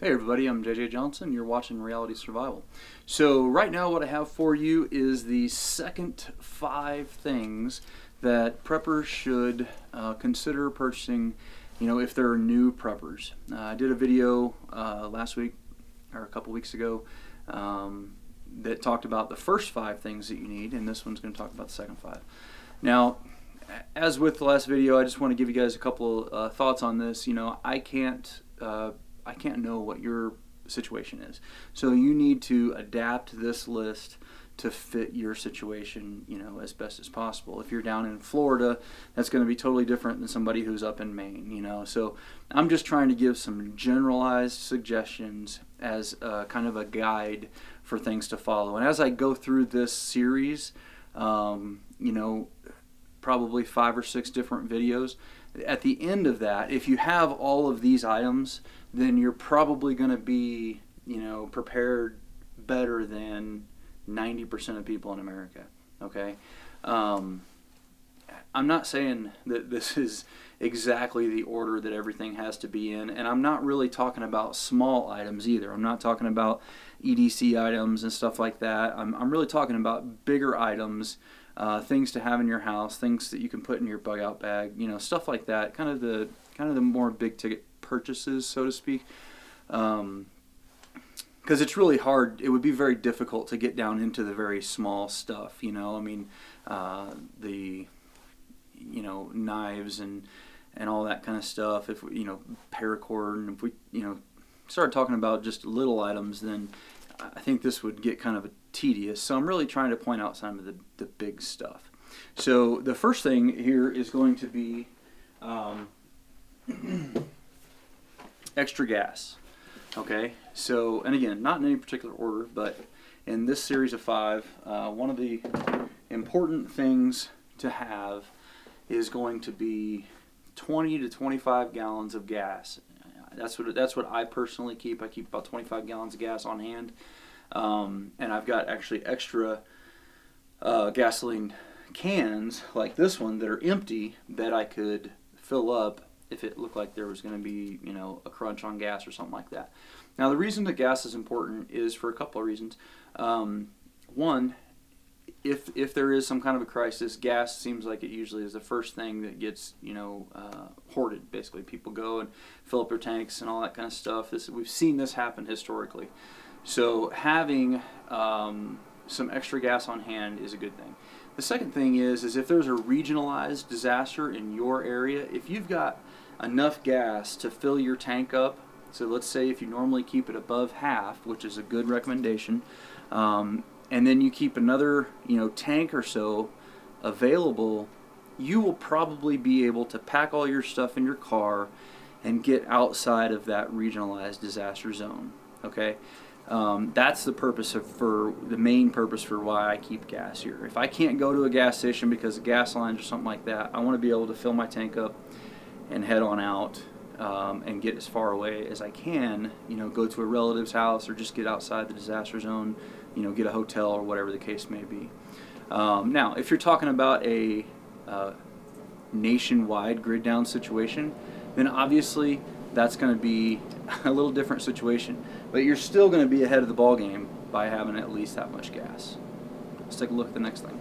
Hey everybody, I'm JJ Johnson. You're watching Reality Survival. So right now what I have for you is the second 5 things that preppers should consider purchasing, if they're new preppers. I did a video last week or a couple weeks ago that talked about the first 5 things that you need, and this one's going to talk about the second 5. Now, as with the last video, I just want to give you guys a couple thoughts on this. I can't know what your situation is. So you need to adapt this list to fit your situation, as best as possible. If you're down in Florida, that's going to be totally different than somebody who's up in Maine, So I'm just trying to give some generalized suggestions as kind of a guide for things to follow. And as I go through this series, probably 5 or 6 different videos, at the end of that, if you have all of these items, then you're probably going to be, prepared better than 90% of people in America, okay? I'm not saying that this is exactly the order that everything has to be in, and I'm not really talking about small items either. I'm not talking about EDC items and stuff like that. I'm really talking about bigger items, things to have in your house, things that you can put in your bug out bag, stuff like that. Kind of the more big ticket purchases, so to speak. Because it's really hard. It would be very difficult to get down into the very small stuff. The knives and all that kind of stuff. If we, paracord, and if we start talking about just little items, then I think this would get kind of tedious. So I'm really trying to point out some of the big stuff. So the first thing here is going to be extra gas. Okay, so, and again, not in any particular order, but in this series of 5, one of the important things to have is going to be 20 to 25 gallons of gas. That's what I personally keep. I keep about 25 gallons of gas on hand, and I've got actually extra gasoline cans like this one that are empty that I could fill up if it looked like there was going to be, a crunch on gas or something like that. Now, the reason that gas is important is for a couple of reasons. One, if there is some kind of a crisis, gas seems like it usually is the first thing that gets, hoarded. Basically, people go and fill up their tanks and all that kind of stuff. We've seen this happen historically. So having some extra gas on hand is a good thing. The second thing is if there's a regionalized disaster in your area, if you've got enough gas to fill your tank up, so let's say if you normally keep it above half, which is a good recommendation, and then you keep another tank or so available, you will probably be able to pack all your stuff in your car and get outside of that regionalized disaster zone. Okay, that's the main purpose for why I keep gas here. If I can't go to a gas station because of gas lines or something like that, I want to be able to fill my tank up and head on out and get as far away as I can. Go to a relative's house or just get outside the disaster zone. Get a hotel or whatever the case may be. Now, if you're talking about a nationwide grid down situation, then obviously that's going to be a little different situation. But you're still going to be ahead of the ball game by having at least that much gas. Let's take a look at the next thing.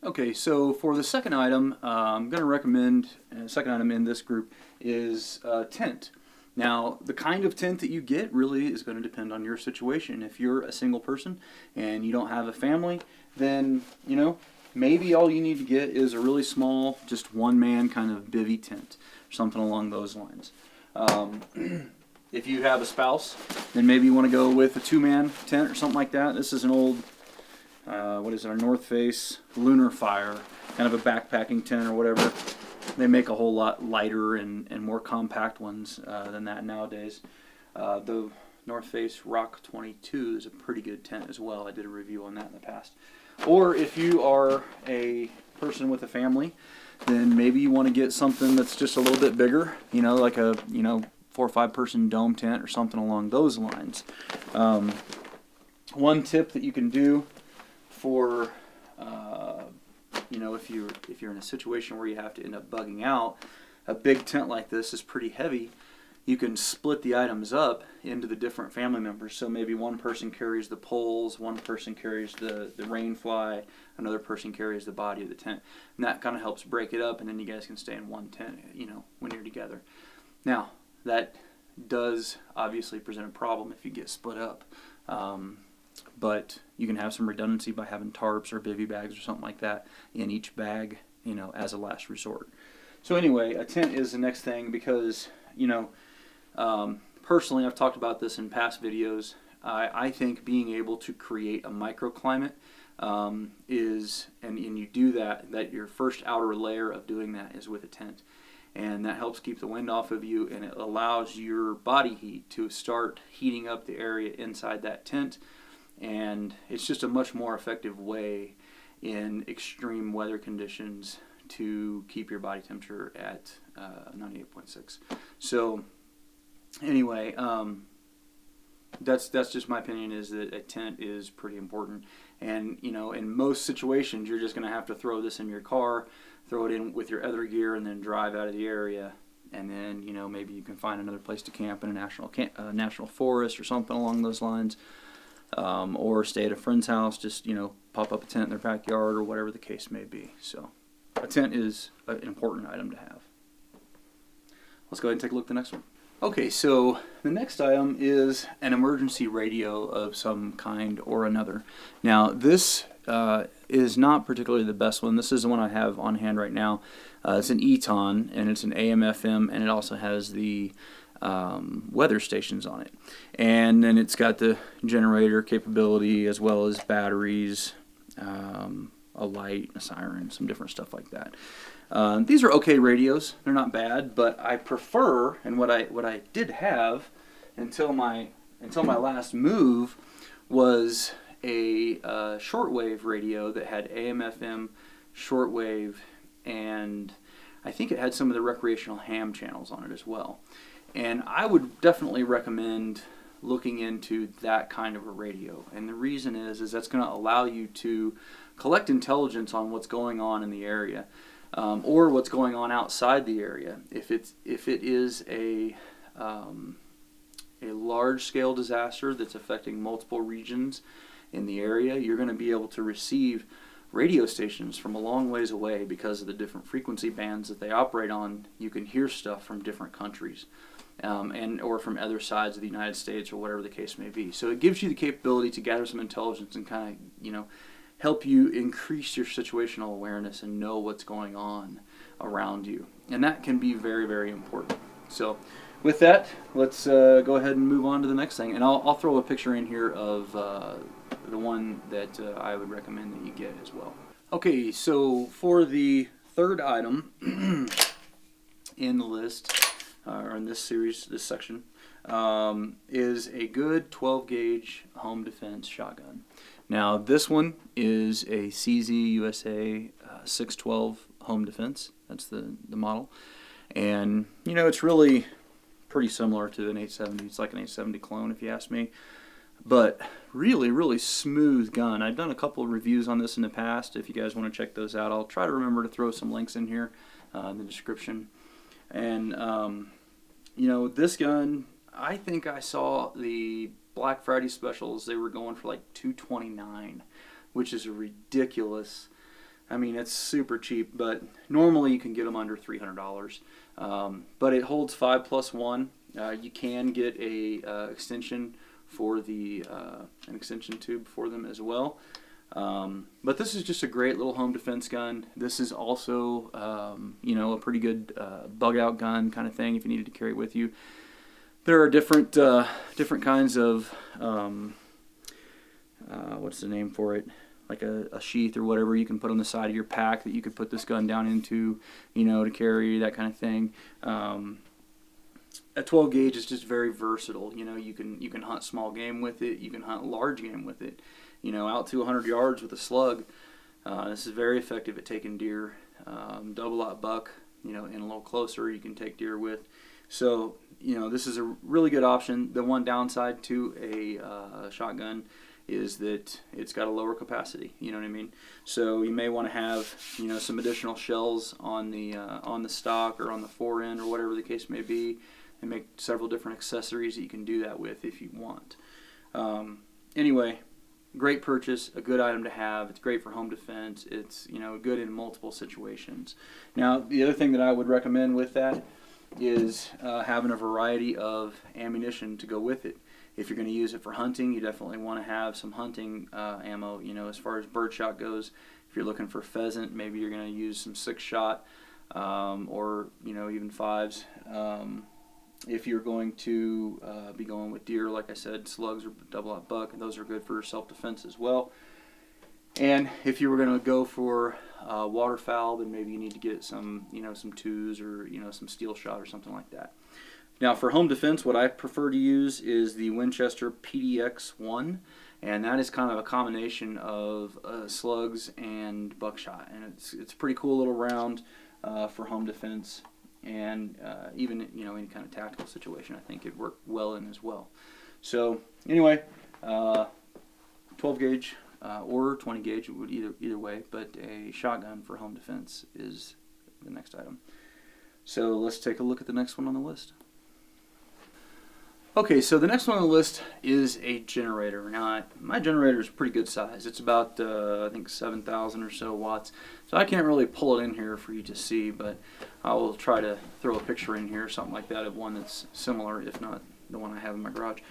Okay, so for the second item, I'm going to recommend, the second item in this group is tent. Now, the kind of tent that you get really is going to depend on your situation. If you're a single person and you don't have a family, then, maybe all you need to get is a really small, just one-man kind of bivvy tent, or something along those lines. If you have a spouse, then maybe you want to go with a 2-man tent or something like that. This is an old, our North Face Lunar Fire, kind of a backpacking tent or whatever. They make a whole lot lighter and more compact ones than that nowadays. The North Face Rock 22 is a pretty good tent as well. I did a review on that in the past. Or if you are a person with a family, then maybe you want to get something that's just a little bit bigger, like a 4 or 5 person dome tent or something along those lines. One tip that you can do for if you're in a situation where you have to end up bugging out, a big tent like this is pretty heavy. you can split the items up into the different family members. So maybe one person carries the poles, one person carries the rain fly, another person carries the body of the tent. And that kind of helps break it up, and then you guys can stay in one tent, when you're together. Now, that does obviously present a problem if you get split up. But you can have some redundancy by having tarps or bivy bags or something like that in each bag, as a last resort. So anyway, a tent is the next thing because, personally, I've talked about this in past videos. I think being able to create a microclimate is, and you do that your first outer layer of doing that is with a tent. And that helps keep the wind off of you, and it allows your body heat to start heating up the area inside that tent. And it's just a much more effective way in extreme weather conditions to keep your body temperature at 98.6. So anyway, that's just my opinion, is that a tent is pretty important. And in most situations, you're just going to have to throw this in your car, throw it in with your other gear, and then drive out of the area. And then maybe you can find another place to camp in a national forest or something along those lines, or stay at a friend's house. Just pop up a tent in their backyard or whatever the case may be. So a tent is an important item to have. Let's go ahead and take a look at the next one. Okay, so the next item is an emergency radio of some kind or another. Now, this is not particularly the best one. This is the one I have on hand right now. It's an Eton, and it's an AM/FM, and it also has the weather stations on it. And then it's got the generator capability as well as batteries, a light, a siren, some different stuff like that. These are okay radios. They're not bad, but I prefer, and what I did have until my last move was a shortwave radio that had AM/FM, shortwave, and I think it had some of the recreational ham channels on it as well. And I would definitely recommend looking into that kind of a radio. And the reason is that's going to allow you to collect intelligence on what's going on in the area, or what's going on outside the area. If it is a large-scale disaster that's affecting multiple regions in the area, you're going to be able to receive radio stations from a long ways away because of the different frequency bands that they operate on. You can hear stuff from different countries, or from other sides of the United States, or whatever the case may be. So it gives you the capability to gather some intelligence and kind of, help you increase your situational awareness and know what's going on around you. And that can be very, very important. So with that, let's go ahead and move on to the next thing. And I'll throw a picture in here of the one that I would recommend that you get as well. Okay, so for the third item in the list, or in this series, this section, is a good 12-gauge home defense shotgun. Now, this one is a CZ USA 612 home defense. That's the model. And, it's really pretty similar to an 870. It's like an 870 clone, if you ask me. But really, really smooth gun. I've done a couple of reviews on this in the past. If you guys want to check those out, I'll try to remember to throw some links in here in the description. And, this gun, I think I saw the Black Friday specials. They were going for like $229, which is ridiculous. I mean, it's super cheap, but normally you can get them under $300. But it holds 5+1. You can get a extension for the an extension tube for them as well. But this is just a great little home defense gun. This is also a pretty good bug out gun kind of thing if you needed to carry it with you. There are different kinds of what's the name for it? Like a sheath or whatever you can put on the side of your pack that you could put this gun down into, to carry, that kind of thing. A 12 gauge is just very versatile. You can hunt small game with it. You can hunt large game with it. Out to 100 yards with a slug. This is very effective at taking deer. Double-aught buck, and a little closer you can take deer with. So, this is a really good option. The one downside to a shotgun is that it's got a lower capacity. You know what I mean? So you may want to have some additional shells on the stock or on the fore end or whatever the case may be. and make several different accessories that you can do that with if you want. Anyway, great purchase, a good item to have. It's great for home defense. It's, you know, good in multiple situations. Now, the other thing that I would recommend with that is having a variety of ammunition to go with it. If you're going to use it for hunting, you definitely want to have some hunting ammo. You know, as far as birdshot goes, if you're looking for pheasant, maybe you're going to use some 6-shot or, you know, even 5s. If you're going to be going with deer, like I said, slugs or double-aught buck, and those are good for self-defense as well. And if you were going to go for waterfowl, then maybe you need to get some, you know, some 2s or, you know, some steel shot or something like that. Now, for home defense, what I prefer to use is the Winchester PDX-1, and that is kind of a combination of slugs and buckshot, and it's a pretty cool little round for home defense. And even, you know, any kind of tactical situation, I think it'd work well in as well. So anyway, 12 gauge or 20 gauge would either way, but a shotgun for home defense is the next item. So let's take a look at the next one on the list. Okay, so the next one on the list is a generator. Now, my generator is pretty good size. It's about, I think, 7,000 or so watts. So I can't really pull it in here for you to see, but I will try to throw a picture in here, something like that, of one that's similar, if not the one I have in my garage.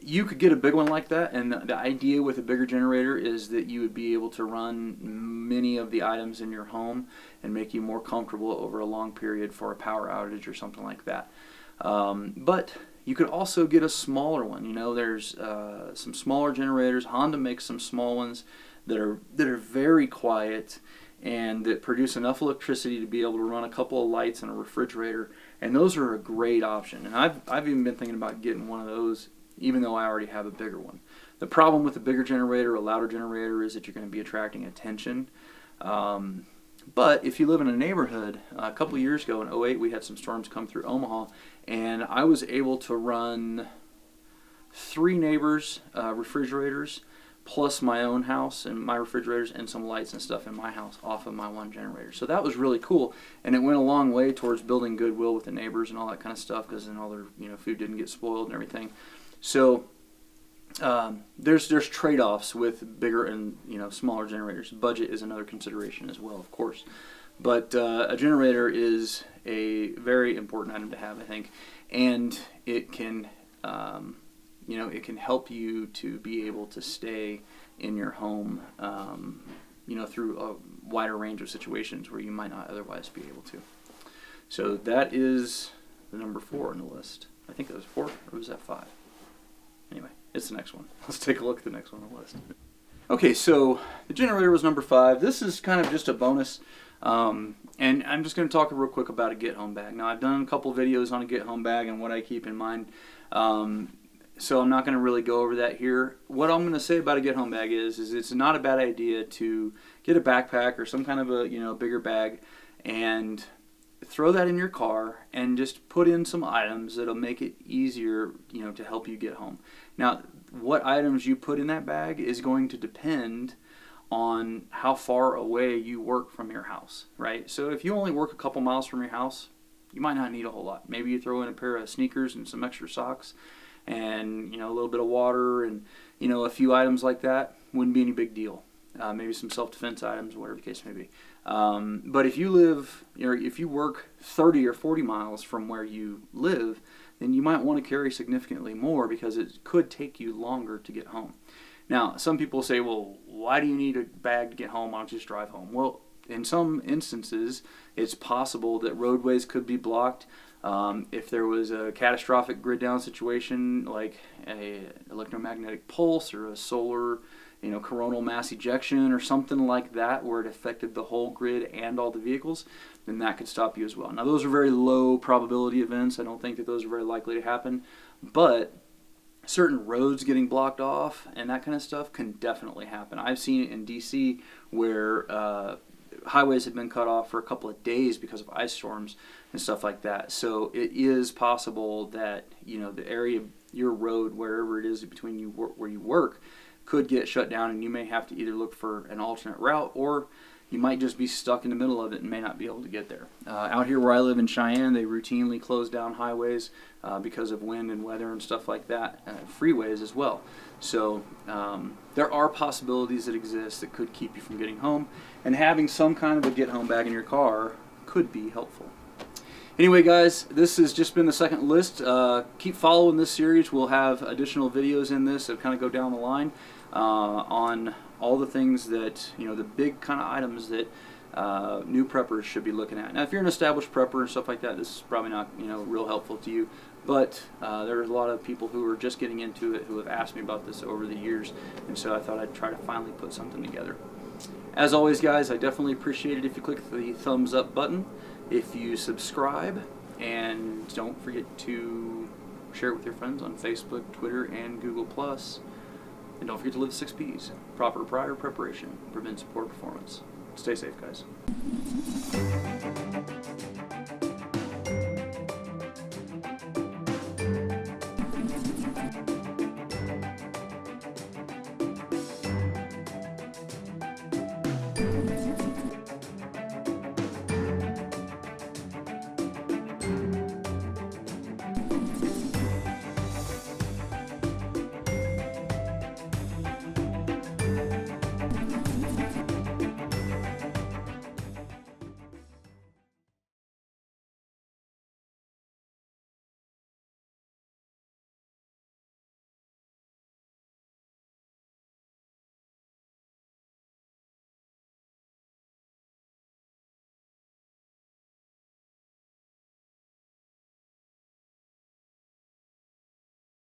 You could get a big one like that, and the idea with a bigger generator is that you would be able to run many of the items in your home and make you more comfortable over a long period for a power outage or something like that. But you could also get a smaller one. You know, there's some smaller generators. Honda makes some small ones that are very quiet and that produce enough electricity to be able to run a couple of lights and a refrigerator. And those are a great option. And I've even been thinking about getting one of those, even though I already have a bigger one. The problem with a bigger generator, a louder generator, is that you're going to be attracting attention. But if you live in a neighborhood, a couple of years ago in 2008, we had some storms come through Omaha, and I was able to run 3 neighbors' refrigerators, plus my own house and my refrigerators and some lights and stuff in my house off of my one generator. So that was really cool, and it went a long way towards building goodwill with the neighbors and all that kind of stuff, because then all their, you know, food didn't get spoiled and everything. So there's trade-offs with bigger and, you know, smaller generators. Budget is another consideration as well, of course. But a generator is a very important item to have, I think, and it can you know, it can help you to be able to stay in your home, you know, through a wider range of situations where you might not otherwise be able to. So that is the number 4 on the list. I think that was 4, or was that 5? Anyway, it's the next one. Let's take a look at the next one on the list. Okay, so the generator was number 5. This is kind of just a bonus, and I'm just going to talk real quick about a get-home bag. Now, I've done a couple videos on a get-home bag and what I keep in mind, so I'm not going to really go over that here. What I'm going to say about a get-home bag is it's not a bad idea to get a backpack or some kind of a, you know, bigger bag and throw that in your car and just put in some items that'll make it easier, you know, to help you get home. Now, what items you put in that bag is going to depend on how far away you work from your house, right? So if you only work a couple miles from your house, you might not need a whole lot. Maybe you throw in a pair of sneakers and some extra socks and, you know, a little bit of water and, you know, a few items like that. Wouldn't be any big deal. Maybe some self-defense items, whatever the case may be. But if you live, you know, if you work 30 or 40 miles from where you live, then you might want to carry significantly more because it could take you longer to get home. Now, some people say, well, why do you need a bag to get home? Why don't you just drive home? Well, in some instances, it's possible that roadways could be blocked. If there was a catastrophic grid down situation like an electromagnetic pulse or a solar, you know, coronal mass ejection or something like that where it affected the whole grid and all the vehicles, then that could stop you as well. Now, those are very low probability events. I don't think that those are very likely to happen, but certain roads getting blocked off and that kind of stuff can definitely happen. I've seen it in DC where highways have been cut off for a couple of days because of ice storms and stuff like that. So it is possible that, you know, the area, your road, wherever it is between you where you work, could get shut down, and you may have to either look for an alternate route or, you might just be stuck in the middle of it and may not be able to get there. Out here where I live in Cheyenne, they routinely close down highways because of wind and weather and stuff like that, freeways as well. So there are possibilities that exist that could keep you from getting home, and having some kind of a get home bag in your car could be helpful. Anyway, guys, this has just been the second list. Keep following this series. We'll have additional videos in this that kind of go down the line on all the things that, the big kind of items that new preppers should be looking at. Now, if you're an established prepper and stuff like that, this is probably not, real helpful to you. But there's a lot of people who are just getting into it who have asked me about this over the years, and so I thought I'd try to finally put something together. As always, guys, I definitely appreciate it if you click the thumbs up button, if you subscribe, and don't forget to share it with your friends on Facebook, Twitter, and Google+. And don't forget to live the 6 Ps. Proper prior preparation prevents poor performance. Stay safe, guys.